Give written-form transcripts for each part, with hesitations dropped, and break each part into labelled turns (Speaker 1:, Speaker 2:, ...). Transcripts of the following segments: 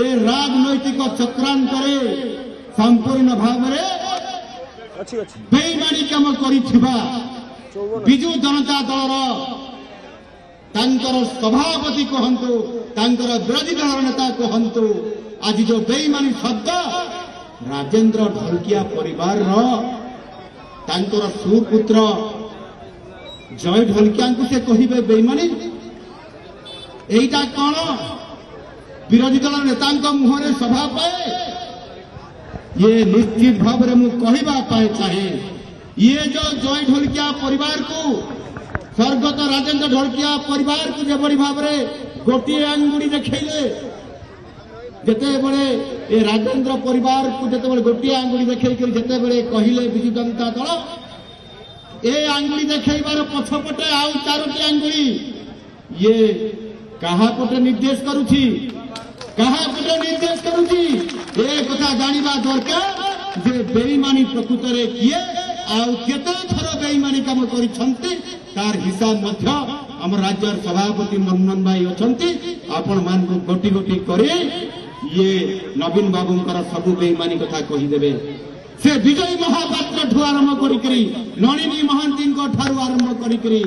Speaker 1: ए राजनैतिक चक्रांत संपूर्ण भाव बेईमानी कम करिथिबा बिजु जनता दलर सभापति कहतु विरोधी दल नेता कहतु आज जो बेईमानी शब्द राजेंद्र ढोलकिया परिवार सुपुत्र जय ढोलकिया को से कहिबे बेईमानी एटा कौन विरोधी दल नेता मुहरे सभा पाए ये निश्चित भाव में मुझे कहवा पाए चाहे ये जो जय ढोलकिया परिवार को स्वर्गत राजेंद्र ढोलकिया परिवार को जबरी भाव में गोटे आंगुड़ी देखले जिते बड़े ए राजेंद्र परिवार को जिते गोटे आंगुड़ी देखे जिते बड़े कहले विजु जनता दल ए आंगुड़ी देखेबार पछपटे आउ चारोटी आंगुड़ी ये कहा पटे निर्देश करुछि कहा पटे निर्देश करुछि ए कथा जानिबा दरकार जे बेईमानी प्रकृत रे किए आउ केते थर बेईमानी काम करिसंती तार हिसाब मध्य हम राज्य सभापति मनमोहन भाई अछंती आपण मान को गोटी गोटी करे ये नवीन बाबूंकर सबु बेईमानी कथा कहि देबे से विजय महापात्र ठु आरंभ करी नलिनी महांती ठारू आरंभ करी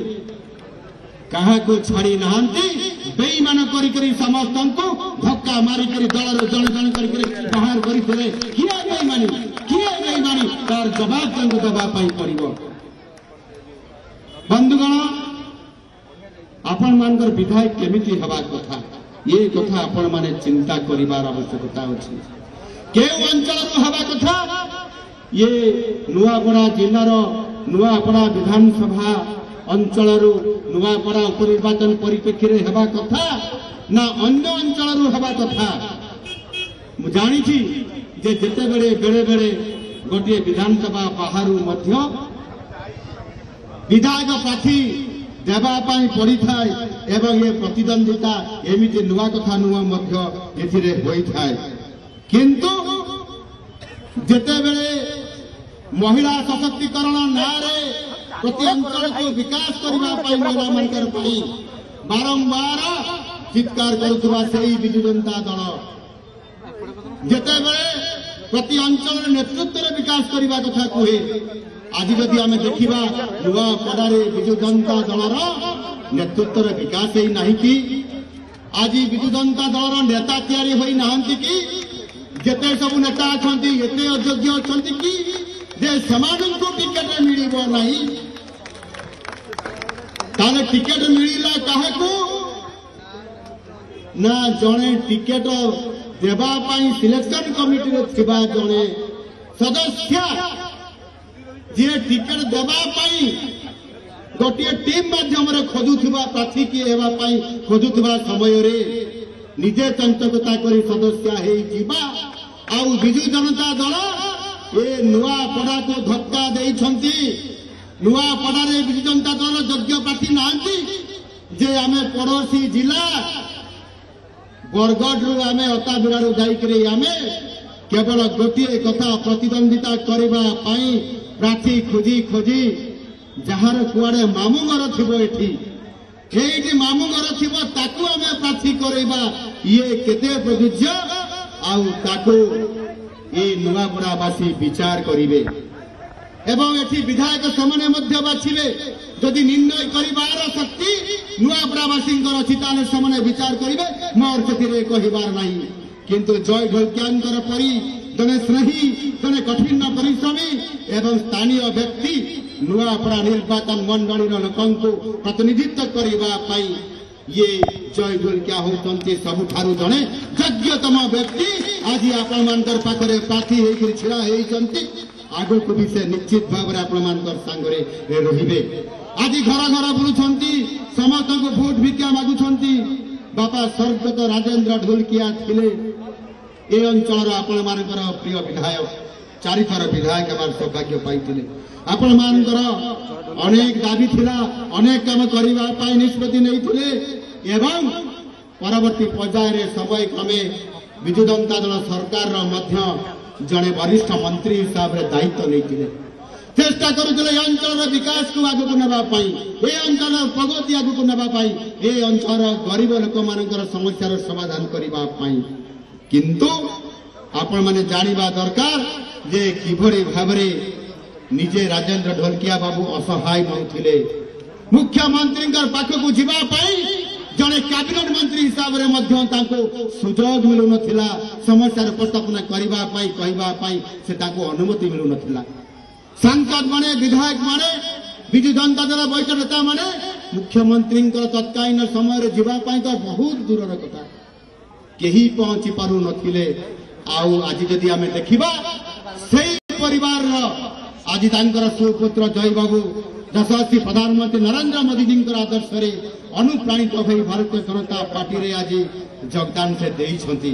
Speaker 1: कहा को छाड़ी नहांती बेईमान करी समस्त को धक्का मारी करी दलर जन जन करी बाहर करी किए बेईमानी तार जवाब तंग दबा पाई पड़िबो बंधुगण आपण मानकर विधायक केमिति हवा कथा ये कथा आपण माने चिंता करिवार आवश्यकता अछि के अंचल हवा कथा ये नुआपड़ा जिल्लार नुआपड़ा विधानसभा अंचल नुआपड़ा उपनिर्वाचन परिप्रेक्षी रे हवा कथा ना अन्य अंचल हवा कथा मु जानी छी जे जेते बेले बेले गोटे विधानसभा बाहरु मध्य विधायक प्रार्थी देवाई पड़ी थाए एवं ये प्रतिद्वंदिता एमती नुआ कथा नुआ होता किंतु जेते बेले महिला सशक्तिकरण ना प्रति अंचल को विकास करने महिला मानकर बारंबार चित्कार करुवा विजु जनता दल जेते बेले प्रति अंचल नेतृत्व विकास करने कथा कहे आज जदि आम देखा नुआपड़े विजु जनता दलर नेतृत्व विकास ही नहीं कि आज विजु जनता दलर नेता तैयारी होई नाहंती कि जेते सब नेता अच्छा एते अयोग्य अच्छा कि जे समाजको टिकेट मिलिबो नहीं ताले टिकेट मिलिला काहाकू ना जणे टिकेट देबा पाई सिलेक्शन कमिटी रे थिबा जणे सदस्य जे टिकेट देबा पाई गोटे टीम माध्यम खोजुवा प्रार्थी किए हेबा पाई खोजुवा समय रे निजे चंचकता करी सदस्य हे जीवा आउ विजु जनता दल ए नुआपड़ा को धक्का देइछंती नुआपड़ा रे विजु जनता दल योग्य प्रार्थी नांती जे आमे पड़ोसी जिला बरगढ़ रु आमे अताबिरा रु जाई करे आमे केवल गोटे कथा प्रतिद्वंदिता करबा पाई प्रार्थी खोजी खोजी जार कुआड़े मामू घर थी मामू घर थी आम प्रार्थी करवा ये केते प्रयोज्य आउ नुआपड़ावासी विचार करेंगे एवं एठी विधायक सेमाने मध्य बाछिबे जदि निर्णय करिवार शक्ति नुआपड़ावासी अच्छी सेमाने विचार करेंगे मोर से कहबार नहीं किंतु जय ढोलकिया परी जने स्नेही जने कठिन परिश्रमी एवं स्थानीय व्यक्ति नुआपड़ा निर्वाचन मंडली लोक प्रतिनिधित्व करने ये जय ढोलकिया होती सबुठारु जने योग्यतम व्यक्ति आज आपण पाखरे प्रार्थी होकर छिड़ा होती आगु को भी से निश्चित भाव में आपण सांगरे रहिबे आज घर घर बुलुछंती समस्त को भोट भिक्षा मागुछंती बापा स्वर्गत राजेंद्र ढोलकिया थिले ए अंचल आपण मानकर प्रिय विधायक चारिथर विधायक हमार सौभाग्य पाई आपण मानकर अनेक दाबी थिला अनेक काम करबा पाई निष्पत्ति नहीं एवं परवर्ती पर्याय समय क्रमे विजु जनता दल सरकार मध्य जड़े वरिष्ठ मंत्री हिसाब से दायित्व नहीं चेष्टा करुले अंचल विकास को आग को नापी ए अंचल प्रगति आग को नापी ए अंचल गरीब लोक मान समस्या समाधान करने किंतु आपण माने जानिबा दरकार जे किभरी भाबरे निजे राजेंद्र ढोलकिया बाबू असहाय नउथिले मुख्यमंत्री पाखक जीवा जड़े कैबिनेट मंत्री हिसाब से सुजोग मिलू ना समस्या उपस्थापन करने से अनुमति मिलू ना सांसद माने विधायक माने विजु जनता दल वरिष्ठ नेता माने मुख्यमंत्री तत्कालीन समय जीवाई तो बहुत दूर कथा कहीं पहुंची पारु नथिले आज जदि आम देखा से परिवार आज सुपुत्र जय बाबू यशस्वी प्रधानमंत्री नरेंद्र मोदी जी आदर्श अनुप्राणित हो भारतीय जनता पार्टी रे आज योगदान से देइछंती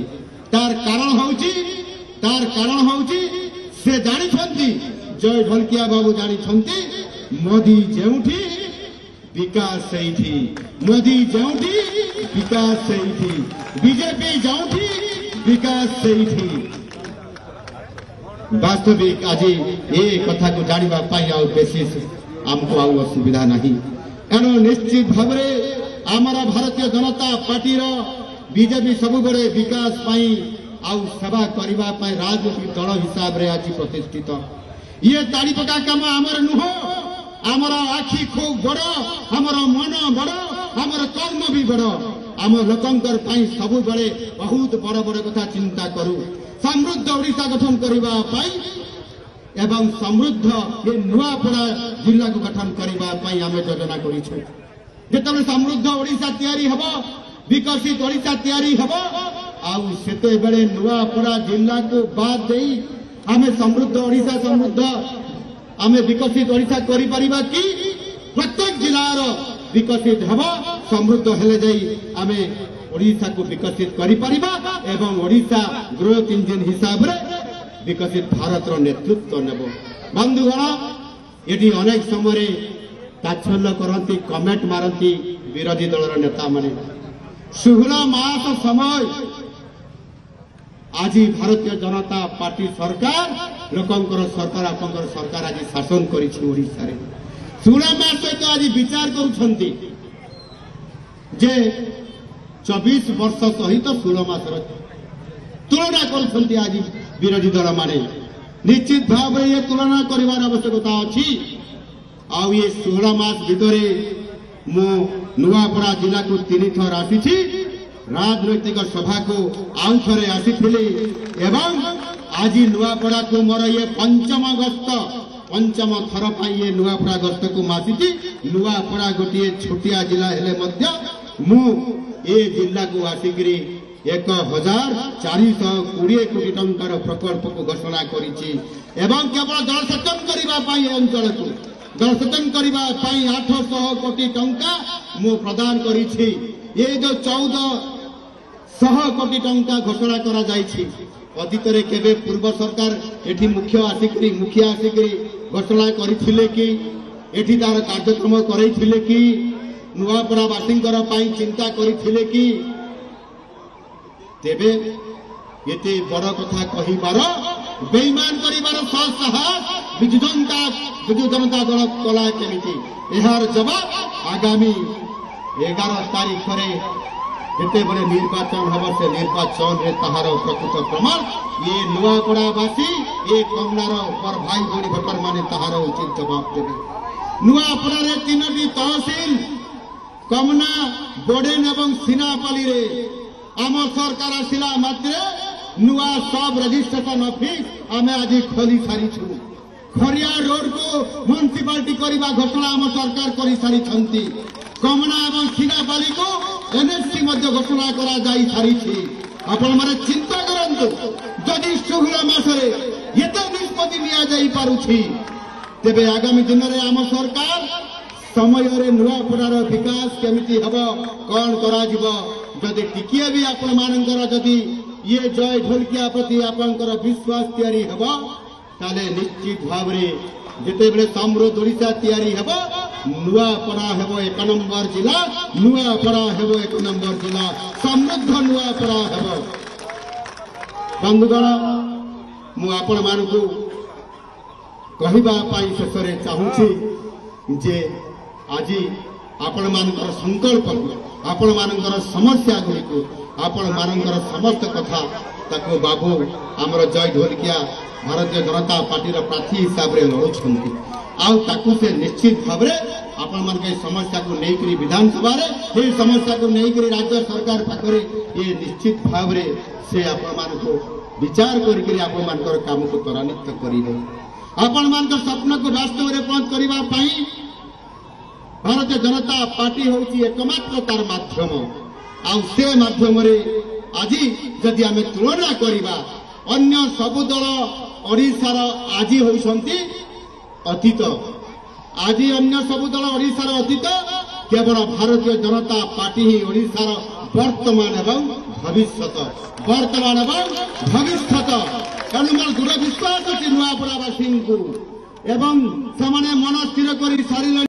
Speaker 1: तार कारण होउची से जानिछंती जय ढोलकिया बाबू जानिछंती मोदी जेउठी विकास सेठी मोदी जेउठी विकास सेठी बीजेपी जेउठी विकास सेठी वास्तविक आज ये कथा को जानिबा पाई आ बेसी आमको असुविधा नहीं एणु निश्चित भाव आमर भारतीय जनता पार्टी बीजेपी सब बड़े विकास सेवा करने राजनीतिक दल हिसाब से आज प्रतिष्ठित ये ताड़ी पका कम आमर नुह आमर आखि खूब बड़ आमर मन बड़ आमर कर्म भी बड़ आम लोकंकर सब बड़े बहुत बड़ बड़ कथा चिंता करूँ समृद्ध ओडिशा गठन करने एवं समृद्ध ये नुआपड़ा जिला को गठन करने आम योजना कर समृद्ध ओडिशा तैयारी हब विकसित ओडिशा तैयारी हब आते बेले नुआपड़ा जिला को बाद दे आम समृद्ध ओडिशा समृद्ध आम विकसित ओडिशा करि परिबा कि प्रत्येक जिलार विकसित हब समृद्ध हेले जाई आम ओडिशा को विकसित करि परिबा एवं ओडिशा ग्रोथ इंजिन हिसाब रे विकसित भारत नेतृत्व नेब बंधुगण ये अनेक समय ताच्छल्य करती कमेंट मारती विरोधी दल नेता माने 16 मास समय आज भारतीय जनता पार्टी सरकार लोकंकर सरकार आपंकर सरकार आज शासन करिछि ओडिशा रे 16 मास सहित आज विचार करुछंती जे 24 वर्ष सहित 16 मास तुलना करुछंती आज विरोधी दल माने निश्चित भाव ये तुलना करार आवश्यकता अच्छी आउ ये 16 मास भितर मु नुआपड़ा जिला को 3 थर आसी राजनैतिक सभा को आउ थे आसी एवं आज नुआपड़ा को मोर ये पंचम थर पर ये नुआपड़ा गस्त को आसी नुआपड़ा गोटे छोटिया जिला हेले मध्य मु ए जिला को आसिकी 1420 कोटी टंकार प्रकल्प को घोषणा करिछि एवं केवल जलसेचन करने अंचल को जलसेचन करने 800 कोटी टंका मु प्रदान करिछि ये जो 1400 कोटी टंका घोषणा करा जाइछि अतीत रे केबे पूर्व सरकार एठी मुखिया आसिकरी घोषणा करिथिले कि एठी तार कार्यक्रम करैथिले कि नुआपड़ा बासिंकर पई चिंता करिथिले कि तेबे ये बड़ कथा कहिबार बेईमान करिबार साहस विजु जनता दल कला केमिति एहार जवाब आगामी 11 तारीख रे जेते बड़े निर्वाचन हम से निर्वाचन रे तहार प्रकृत प्रमाण ये नुआपड़ावासी ये कमनार पर भाई भौणी भोटर माने तहार उचित जवाब देबे नुआपड़ा रे 3टी तहसील कमना बोडेन एवं सीनापाली रे आम सरकार आसला मात्र नुआ सब रजिस्ट्रेशन ऑफिस आम आज खोली सारी खरिया रोड को म्युनिसिपालिटी करने घोषणा आम सरकार कर सारी कमना और सीनापाली को एनएससी घोषणा करा जाई सारी आपण माने चिंता करंतु जदि 16 मासरे एते निष्पत्ति निया जाई पारुछि तेबे आगामी दिन में आम सरकार समय नुआपड़ार विकास केमिति हब कौन करा जिवो जदि टिकिए भी आपण मानकर जदि ये जय ढोलकिया प्रति आपंकर विश्वास तैयारी हब ताले निश्चित भाव जिते बेले समृद्ध ओडिशा तैयारी हब नुआपड़ा हेब 1 नंबर जिला नुआपड़ा हेब 1 नंबर जिला समृद्ध नुआपड़ा हेब बंधुगण मु आपण मानकु कहिबा पाई शेषरे चाहूछि जे आज आपण मानकर संकल्प आपण मानकर समस्या गुड़ी को आपण मानकर समस्त कथा ताको बाबू आमर जय ढोलकिया भारतीय जनता पार्टी प्रार्थी हिसाब से लड़ुंट आकु से निश्चित भाव में आपण मान समस्या को लेकर विधानसभा ये समस्या को लेकर राज्य सरकार पाखे ये निश्चित भाव में से आपण मान को विचार करके आपण मान काम को त्वरान्वित करेंगे आपण मान स्वप्न को वास्तव में पहुंच करने भारतीय जनता पार्टी हूँ एकमात्र तार माध्यम से माध्यम आज जदि आम तुलना करवा अन्य सबु दल ओडिशार आज होती अतीत आज अन्य सबु दल ओडिशार अतीत केवल भारतीय जनता पार्टी ही ओडिशार वर्तमान एवं भविष्यत तेणु मोर दृढ़ विश्वास अच्छी नुआपड़ावासी एवं से मन स्थिर कर सारे